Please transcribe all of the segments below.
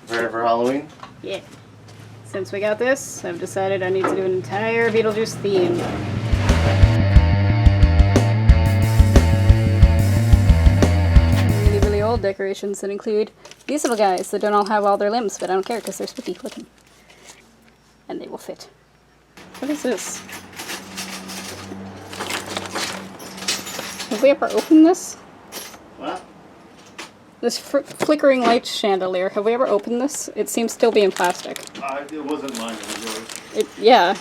Ready for Halloween? Yeah. Since we got this, I've decided I need to do an entire Beetlejuice theme. Really, really old decorations that include these little guys that don't all have all their limbs, but I don't care because they're spooky looking. And they will fit. What is this? Have we ever opened this? What? This flickering light chandelier. Have we ever opened this? It seems still be in plastic. It wasn't mine, it was yours. Yeah.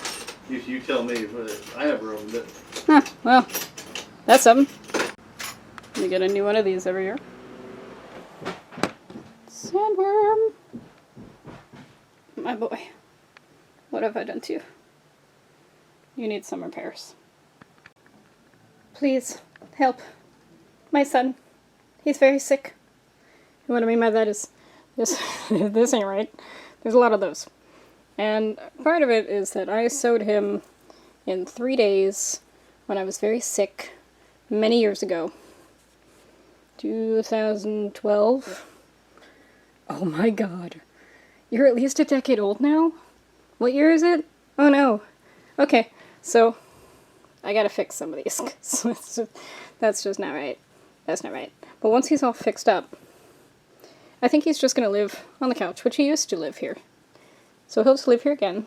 You tell me, but I never opened it. Huh, well, that's something. We get a new one of these every year. Sandworm! My boy. What have I done to you? You need some repairs. Please, help. My son. He's very sick. What I mean by that is, this ain't right. There's a lot of those. And part of it is that I sewed him in 3 days when I was very sick many years ago. 2012. Oh my god. You're at least a decade old now? What year is it? Oh no. Okay, so I gotta fix some of these. That's just not right. That's not right. But once he's all fixed up, I think he's just gonna live on the couch, which he used to live here. So he'll just live here again.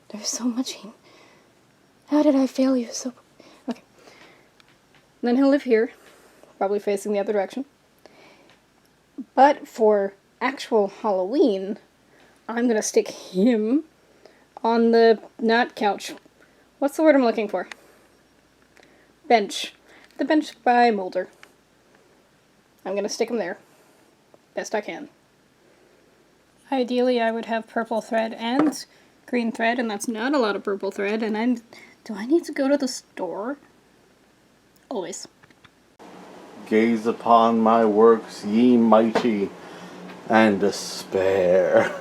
There's so much. How did I fail you so? Okay. Then he'll live here, probably facing the other direction. But for actual Halloween, I'm gonna stick him on the, not couch. What's the word I'm looking for? Bench. The bench by Mulder. I'm gonna stick him there. Best I can. Ideally, I would have purple thread and green thread, and that's not a lot of purple thread, and do I need to go to the store? Always. Gaze upon my works, ye mighty, and despair.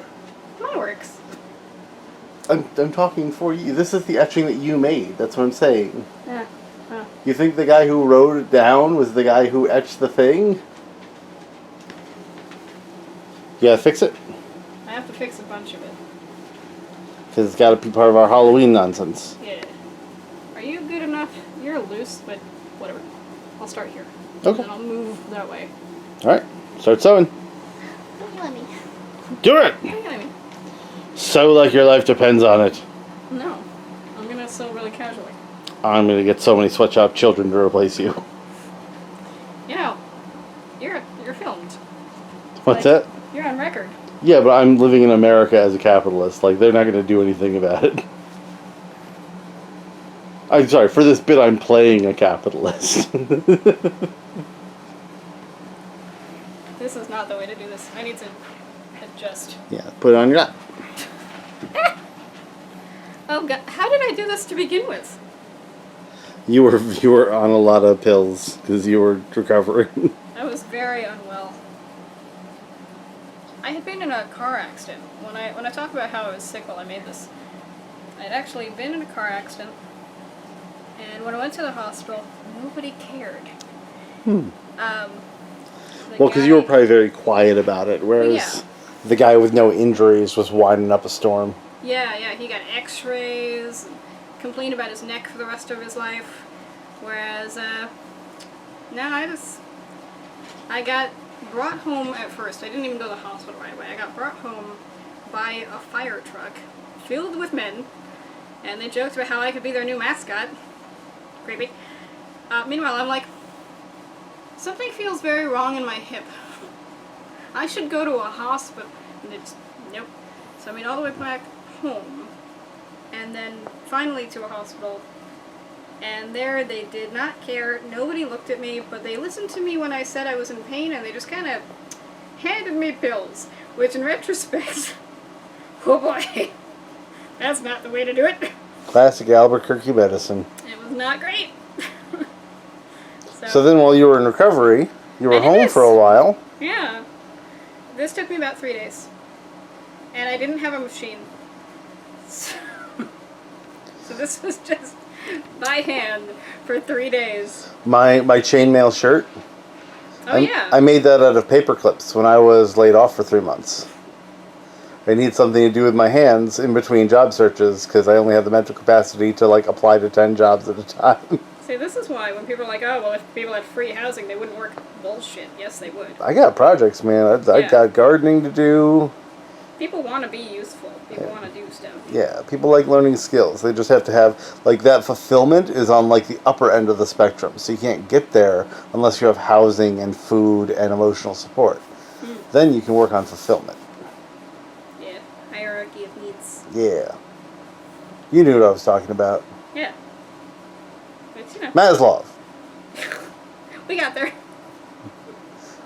My works. I'm talking for you. This is the etching that you made. That's what I'm saying. Yeah. Oh. You think the guy who wrote it down was the guy who etched the thing? Yeah, fix it. I have to fix a bunch of it. Because it's got to be part of our Halloween nonsense. Yeah. Are you good enough? You're loose, but whatever. I'll start here. Okay. And then I'll move that way. Alright, start sewing. Don't yell at me. Do it! Don't yell at me. Sew like your life depends on it. No. I'm gonna sew really casually. I'm going to get so many sweatshop children to replace you. You know, you're filmed. What's that? You're on record. Yeah, but I'm living in America as a capitalist. Like, they're not going to do anything about it. I'm sorry, for this bit I'm playing a capitalist. This is not the way to do this. I need to adjust. Yeah, put it on your lap. Oh god, how did I do this to begin with? You were on a lot of pills because you were recovering. I was very unwell. I had been in a car accident. When I talk about how I was sick while I made this, I'd actually been in a car accident, and when I went to the hospital, nobody cared. Well, because you were probably very quiet about it, whereas the guy with no injuries was winding up a storm. Yeah, he got x-rays, complained about his neck for the rest of his life, whereas, no, I got brought home at first. I didn't even go to the hospital right away. I got brought home by a fire truck filled with men, and they joked about how I could be their new mascot. Creepy. Meanwhile, I'm like, something feels very wrong in my hip. I should go to a hospital. And it's, nope. So I made all the way back home, and then finally to a hospital, and there they did not care. Nobody looked at me, but they listened to me when I said I was in pain, and they just kind of handed me pills, which in retrospect, oh boy, that's not the way to do it. Classic Albuquerque medicine. It was not great. So then while you were in recovery, you were home for a while. Yeah. This took me about 3 days. And I didn't have a machine. So this was just by hand for 3 days. My chainmail shirt Oh, yeah. I made that out of paper clips when I was laid off for 3 months. I need something to do with my hands in between job searches because I only have the mental capacity to like apply to 10 jobs at a time. See, this is why when people are like, oh, well, if people had free housing, they wouldn't work. Bullshit. Yes, they would. I got projects, man. I got gardening to do. People want to be useful. People want to do stuff. Yeah, people like learning skills. They just have to have, like, that fulfillment is on, like, the upper end of the spectrum. So you can't get there unless you have housing and food and emotional support. Then you can work on fulfillment. Yeah, hierarchy of needs. Yeah. You knew what I was talking about. Yeah. But, you know. Maslow. We got there.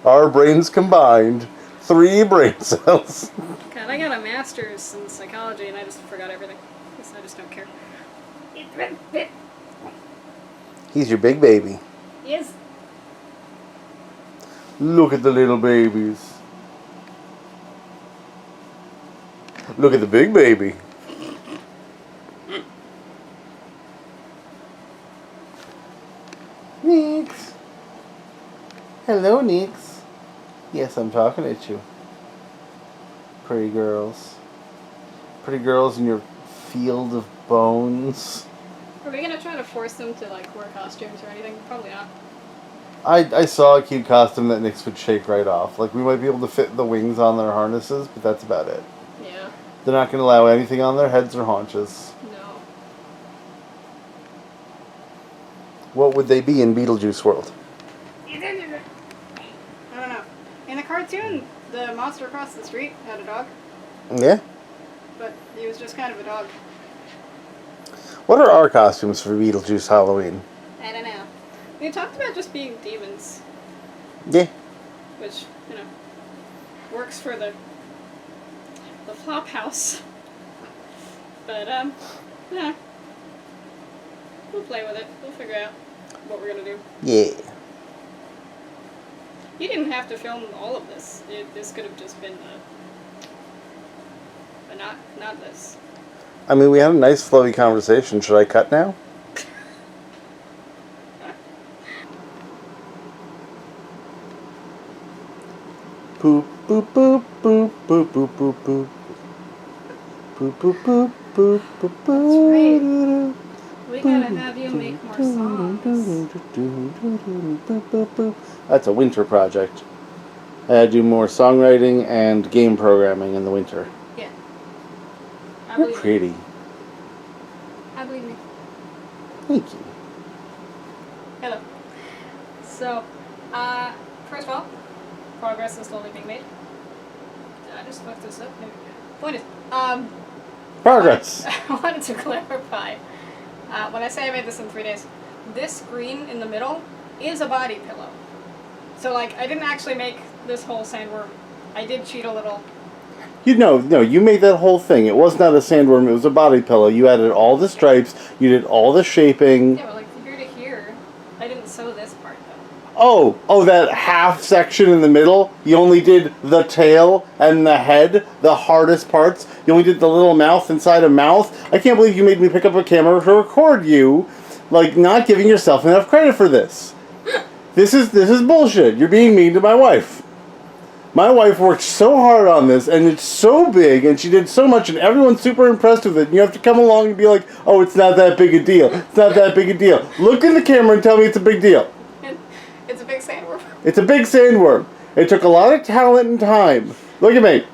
Our brains combined. 3 brain cells. God, I got a master's in psychology and I just forgot everything. I just don't care. He's your big baby. Yes. Look at the little babies. Look at the big baby. Nix. Hello, Nix. Yes, I'm talking at you. Pretty girls. Pretty girls in your field of bones. Are we gonna try to force them to like wear costumes or anything? Probably not. I saw a cute costume that Nix would shake right off. Like, we might be able to fit the wings on their harnesses, but that's about it. Yeah. They're not going to allow anything on their heads or haunches. No. What would they be in Beetlejuice world? I don't know. In the cartoon, the monster across the street had a dog. Yeah? But he was just kind of a dog. What are our costumes for Beetlejuice Halloween? I don't know. We talked about just being demons. Yeah. Which, you know, works for the flop house. But, yeah. We'll play with it. We'll figure out what we're gonna do. Yeah. You didn't have to film all of this. This could have just been not this. I mean, we had a nice flowy conversation. Should I cut now? Boop, boop, boop, boop, boop, boop, boop, boop. Boop, boop, boop, boop, boop, boop. We gotta have you make more songs. That's a winter project. I do more songwriting and game programming in the winter. Yeah. You're pretty. I believe me. Thank you. Hello. So, first of all, progress is slowly being made. I just fucked this up. Point is, Progress. I wanted to clarify. When I say I made this in 3 days, this screen in the middle is a body pillow. So, like, I didn't actually make this whole sandworm. I did cheat a little. No, you made that whole thing. It was not a sandworm, it was a body pillow. You added all the stripes, you did all the shaping. Yeah, but like from here to here, I didn't sew this part though. Oh, that half section in the middle? You only did the tail and the head, the hardest parts? You only did the little mouth inside a mouth? I can't believe you made me pick up a camera to record you, like, not giving yourself enough credit for this. This is bullshit. You're being mean to my wife. My wife worked so hard on this, and it's so big, and she did so much, and everyone's super impressed with it, and you have to come along and be like, oh, it's not that big a deal. It's not that big a deal. Look in the camera and tell me it's a big deal. It's a big sandworm. It's a big sandworm. It took a lot of talent and time. Look at me.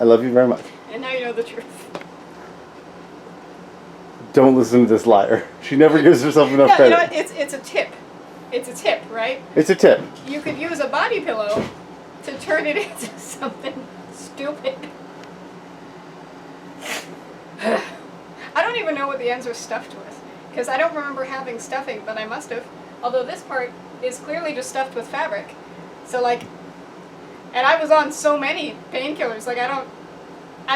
I love you very much. And now you know the truth. Don't listen to this liar. She never gives herself enough credit. You know what? It's a tip. It's a tip, right? It's a tip. You could use a body pillow to turn it into something stupid. I don't even know what the ends are stuffed with. Because I don't remember having stuffing, but I must have. Although this part is clearly just stuffed with fabric. So like, and I was on so many painkillers, like I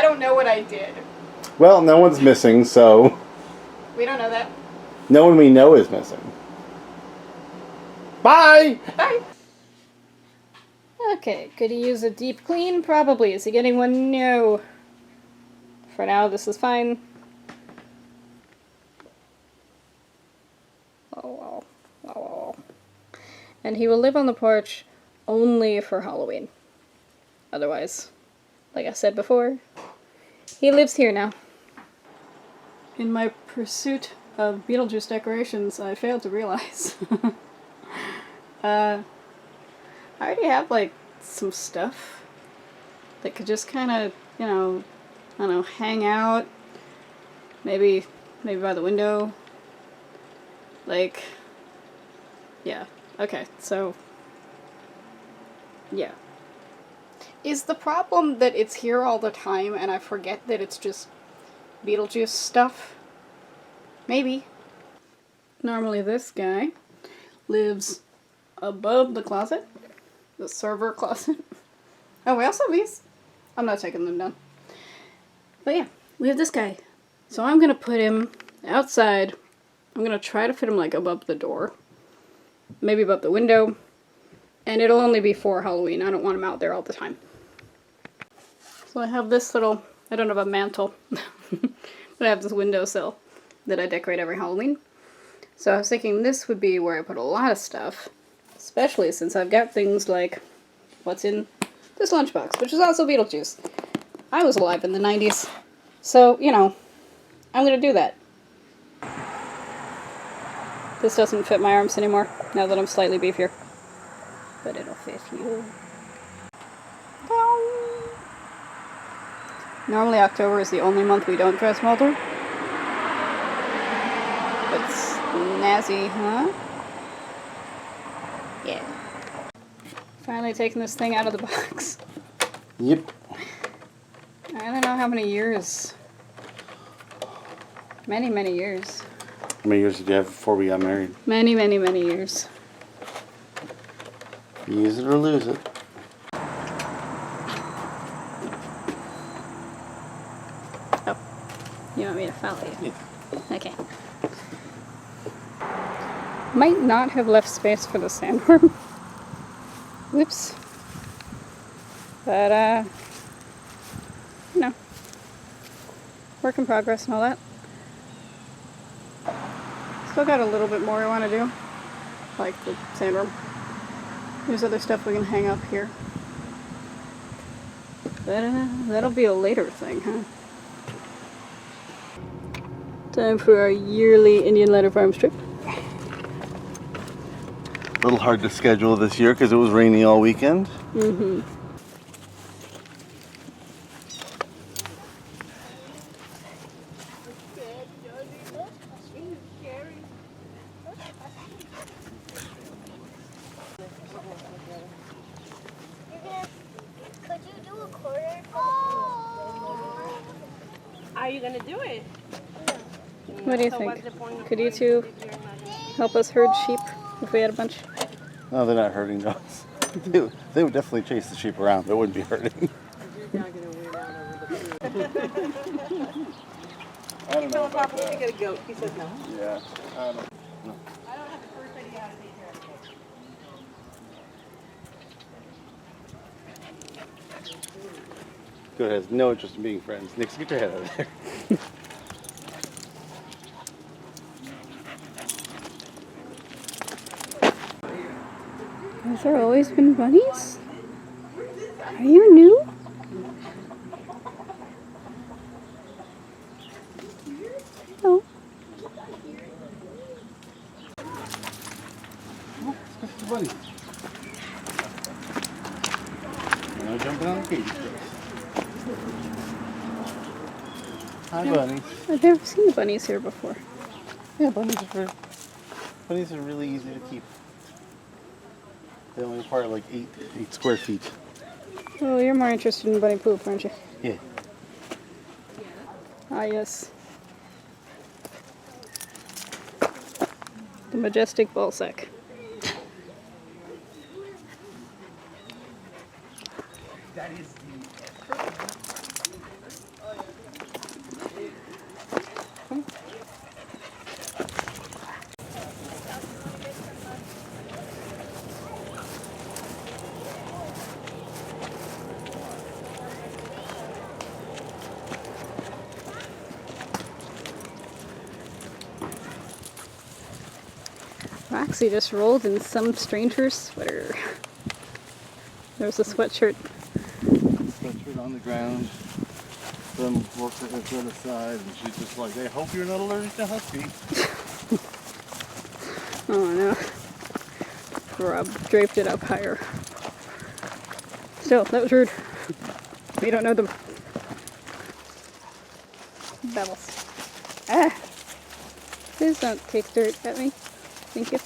don't know what I did. Well, no one's missing, so... We don't know that. No one we know is missing. Bye! Bye! Okay, could he use a deep clean? Probably. Is he getting one? No. For now, this is fine. Oh. And he will live on the porch only for Halloween. Otherwise, like I said before, he lives here now. In my pursuit of Beetlejuice decorations, I failed to realize. I already have, like, some stuff that could just kind of, you know, I don't know, hang out. Maybe by the window. Like, yeah. Okay, so, yeah. Is the problem that it's here all the time and I forget that it's just Beetlejuice stuff? Maybe. Normally this guy lives above the closet. The server closet. Oh, we also have these. I'm not taking them down. But yeah, we have this guy. So I'm gonna put him outside. I'm gonna try to fit him like above the door. Maybe above the window. And it'll only be for Halloween. I don't want him out there all the time. So I have this little, I don't have a mantle, but I have this windowsill that I decorate every Halloween. So I was thinking this would be where I put a lot of stuff, especially since I've got things like what's in this lunchbox, which is also Beetlejuice. I was alive in the 90s, so, you know, I'm gonna do that. This doesn't fit my arms anymore, now that I'm slightly beefier. But it'll fit you. Normally October is the only month we don't dress Mulder. It's snazzy, huh? Yeah. Finally taking this thing out of the box. Yep. I don't know how many years. Many, many years. How many years did you have before we got married? Many, many, many years. Use it or lose it. Oh. You want me to follow you? Yeah. Okay. Might not have left space for the sandworm. Whoops. But, you know. Work in progress and all that. Still got a little bit more I want to do. Like the sandworm. There's other stuff we can hang up here. But, that'll be a later thing, huh? Time for our yearly Indian Ladder Farms trip. A little hard to schedule this year because it was rainy all weekend. Mm-hmm. Could you do a quarter? Are you gonna do it? What do you think? Could you two help us herd sheep if we had a bunch? No, they're not hurting dogs. They would definitely chase the sheep around. They wouldn't be hurting. I don't know about that. Get a goat. He says no. Yeah, I don't know. I don't have the first idea how to take care of it. Goat has no interest in being friends. Nix, get your head out of there. Has there always been bunnies? Are you new? No. Let's the bunny. Now jumping on the cage first. Hi, bunnies. I've never seen the bunnies here before. Yeah, bunnies are really easy to keep. They only require like 8 square feet. Oh, you're more interested in bunny poop, aren't you? Yeah. Ah, yes. The majestic ball sack. Lucy just rolled in some stranger's sweater. There's a sweatshirt. Sweatshirt on the ground. Some worker has run aside, and she's just like, I hope you're not allergic to husky. Oh no. Rob draped it up higher. Still, that was rude. We don't know them. Bevels. Ah! Please don't take dirt at me. Thank you.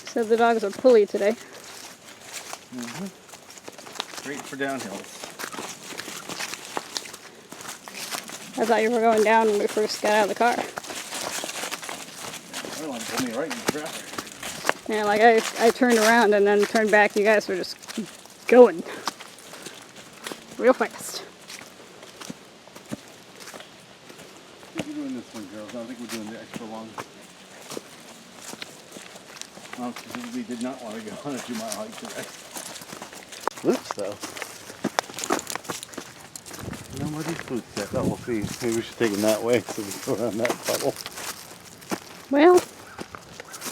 So the dogs are pulley today. Great for downhills. I thought you were going down when we first got out of the car. I don't want to pull me right in the traffic. Yeah, like I turned around and then turned back. You guys were just going. Real fast. I think we're doing this one, girls. I don't think we're doing the extra long. I specifically did not want to go on a 2-mile hike today. Boots, though. Nobody's boots yet. Oh, we'll see. Maybe we should take them that way so we can go around that puddle. Well,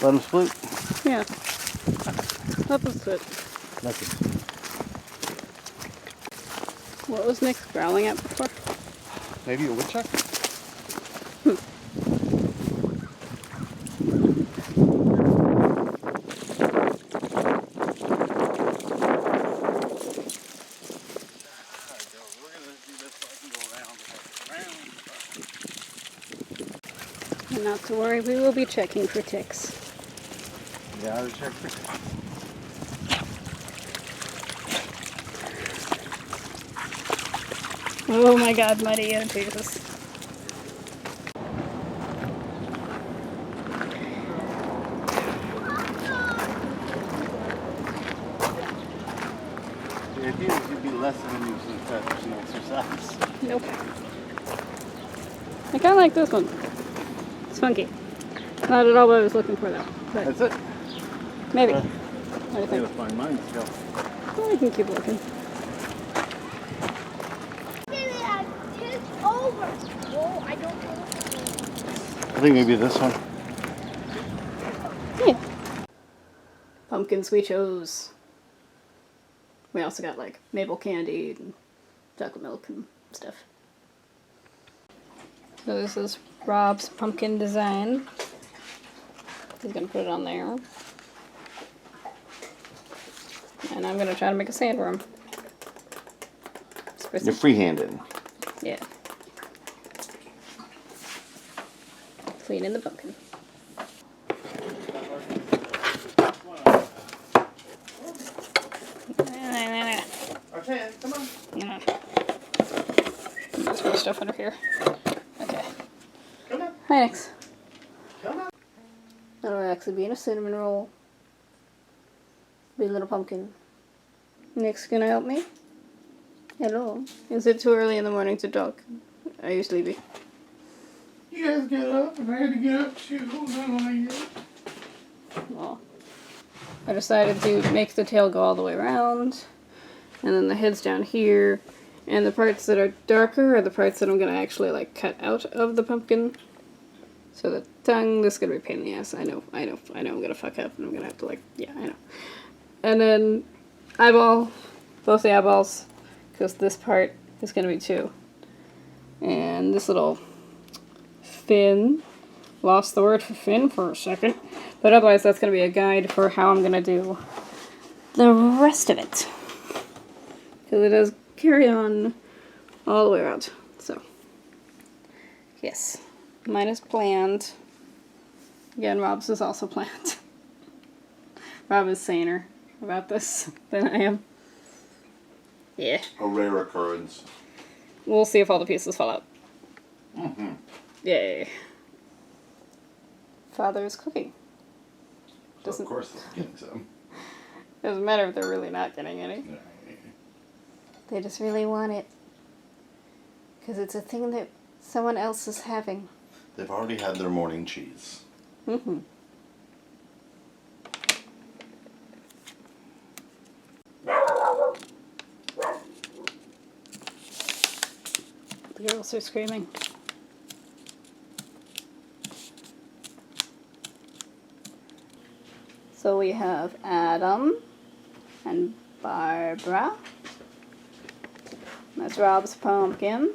Let them split. yeah. Up and split. Nothing. What was Nick growling at before? Maybe a woodchuck? And not to worry, we will be checking for ticks. Yeah, I'll check for ticks. Oh my god, Muddy, oh Jesus. The idea is you'd be less of a nuisance after some exercise. Nope. I kinda like this one. It's funky. Not at all what I was looking for though. But That's it. maybe. Uh, What do you I gotta think? find mine still. Oh, I can keep looking. It's over. Oh, I don't know. I think maybe this one. Yeah. Pumpkin sweet shows. We also got like maple candy and chocolate milk and stuff. So this is Rob's pumpkin design. He's gonna put it on there. And I'm gonna try to make a sandworm. You're free-handed. Yeah. Cleaning the pumpkin. Okay, come on. There's more stuff under here. Okay. Come on. Hi, Nix. Come on. That'll actually be in a cinnamon roll. Be a little pumpkin. Nick's gonna help me? Hello. Is it too early in the morning to talk? I usually be. You guys get up, and I had to get up too. Not like it. Well, I decided to make the tail go all the way around. And then the head's down here. And the parts that are darker are the parts that I'm gonna actually like cut out of the pumpkin. So the tongue, this is gonna be a pain in the ass. I know I'm gonna fuck up and I'm gonna have to like, yeah, I know. And then eyeball, both the eyeballs, because this part is gonna be 2. And this little fin, lost the word for fin for a second, but otherwise that's gonna be a guide for how I'm gonna do the rest of it. Because it does carry on all the way around. So, yes. Mine is planned. Again, Rob's is also planned. Rob is saner about this than I am. Yeah. A rare occurrence. We'll see if all the pieces fall out. Mm-hmm. Yay. Father is cooking. So of course they're getting some. Doesn't matter if they're really not getting any. No. They just really want it. Because it's a thing that someone else is having. They've already had their morning cheese. Mm-hmm. The girls are screaming. So we have Adam and Barbara. That's Rob's pumpkin.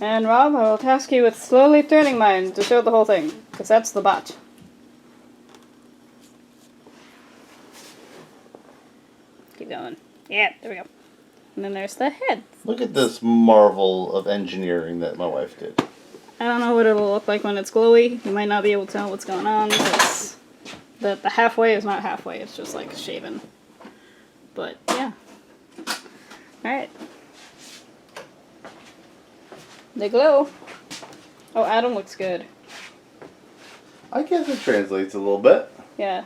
And Rob, I will task you with slowly turning mine to show the whole thing, because that's the bot. Keep going. Yeah, there we go. And then there's the head. Look at this marvel of engineering that my wife did. I don't know what it'll look like when it's glowy. You might not be able to tell what's going on, because the halfway is not halfway, it's just like shaven. But, yeah. Alright. They glow. Oh, Adam looks good. I guess it translates a little bit. Yeah.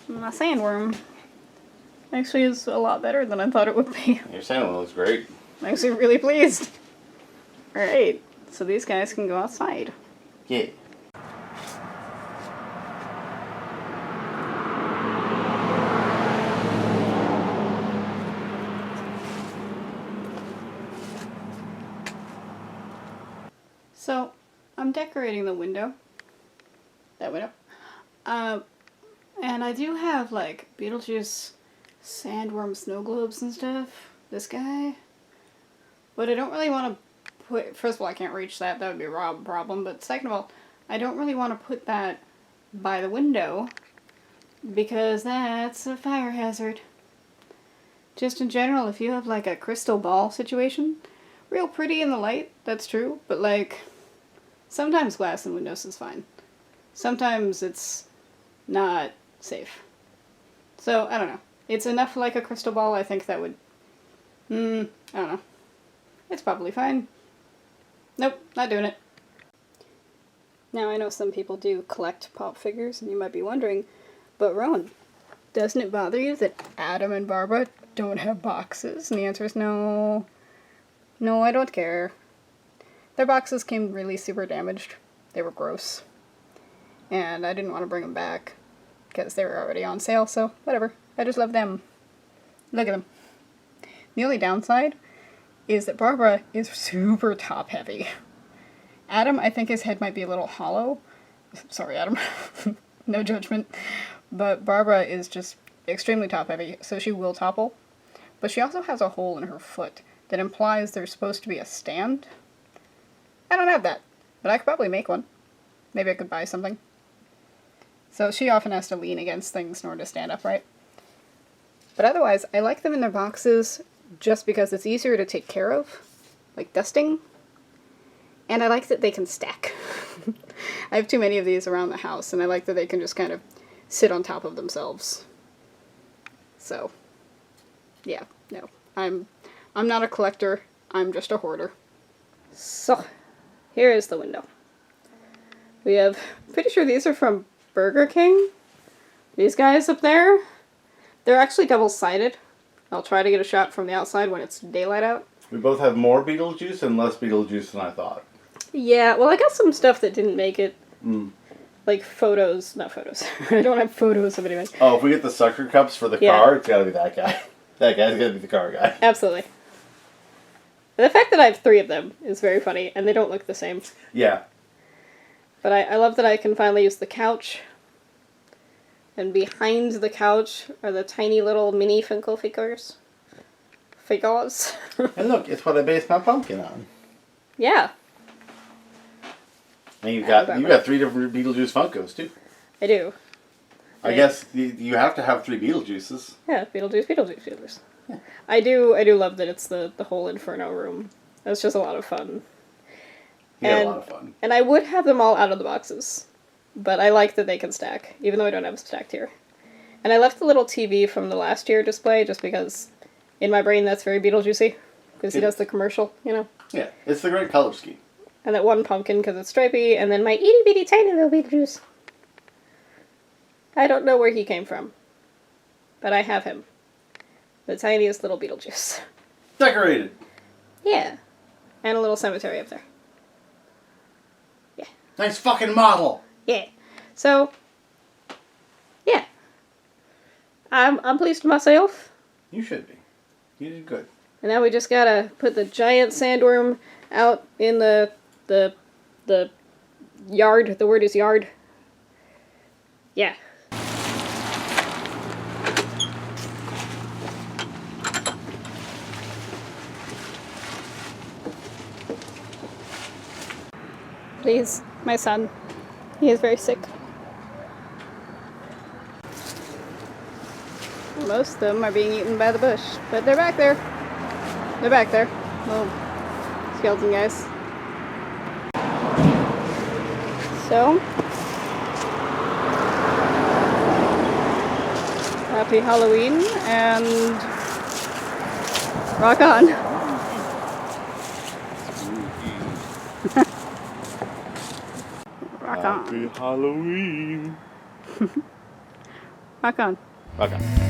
My sandworm actually is a lot better than I thought it would be. Your sandwich looks great. I'm actually really pleased. Alright, so these guys can go outside. Yeah. So, I'm decorating the window. That window. And I do have, like, Beetlejuice sandworm snow globes and stuff. This guy. But I don't really want to put... First of all, I can't reach that. That would be a Rob problem. But second of all, I don't really want to put that by the window, because that's a fire hazard. Just in general, if you have, like, a crystal ball situation, real pretty in the light, that's true. But, like... Sometimes glass in windows is fine. Sometimes it's not safe. So, I don't know. It's enough like a crystal ball, I think that would... I don't know. It's probably fine. Nope, not doing it. Now, I know some people do collect pop figures, and you might be wondering, but Rowan, doesn't it bother you that Adam and Barbara don't have boxes? And the answer is no. No, I don't care. Their boxes came really super damaged. They were gross. And I didn't want to bring them back because they were already on sale, so whatever. I just love them. Look at them. The only downside is that Barbara is super top heavy. Adam, I think his head might be a little hollow. Sorry, Adam. No judgment. But Barbara is just extremely top heavy, so she will topple. But she also has a hole in her foot that implies there's supposed to be a stand. I don't have that, but I could probably make one. Maybe I could buy something. So she often has to lean against things in order to stand upright. But otherwise, I like them in their boxes just because it's easier to take care of, like dusting. And I like that they can stack. I have too many of these around the house, and I like that they can just kind of sit on top of themselves. So, yeah, no. I'm not a collector, I'm just a hoarder. So, here is the window. We have, pretty sure these are from Burger King. These guys up there, they're actually double-sided. I'll try to get a shot from the outside when it's daylight out. We both have more Beetlejuice and less Beetlejuice than I thought. Yeah, well, I got some stuff that didn't make it. Like photos, not photos. I don't have photos of anyone. Oh, if we get the sucker cups for the car, it's gotta be that guy. That guy's gotta be the car guy. Absolutely. The fact that I have 3 of them is very funny, and they don't look the same. Yeah. But I love that I can finally use the couch. And behind the couch are the tiny little mini Finkel figures. Figures. And look, it's what I based my pumpkin on. Yeah. And you've got 3 different Beetlejuice Funkos, too. I do. I guess you have to have 3 Beetlejuices. Yeah, Beetlejuice. Yeah. I do love that it's the whole Inferno room. That's just a lot of fun. Yeah, a lot of fun. And I would have them all out of the boxes. But I like that they can stack, even though I don't have them stacked here. And I left the little TV from the last year display just because in my brain that's very Beetlejuicy. Because he does the commercial, you know? Yeah, it's the great color scheme. And that one pumpkin because it's stripy, and then my itty bitty tiny little Beetlejuice. I don't know where he came from. But I have him. The tiniest little Beetlejuice. Decorated. Yeah. And a little cemetery up there. Yeah. Nice fucking model. Yeah. So, yeah. I'm pleased with myself. You should be. You did good. And now we just gotta put the giant sandworm out in the yard. The word is yard. Yeah. Please, my son. He is very sick. Most of them are being eaten by the bush, but they're back there. They're back there. Little skeleton guys. So, happy Halloween and rock on. Rock on. Happy Halloween. Rock on. Okay.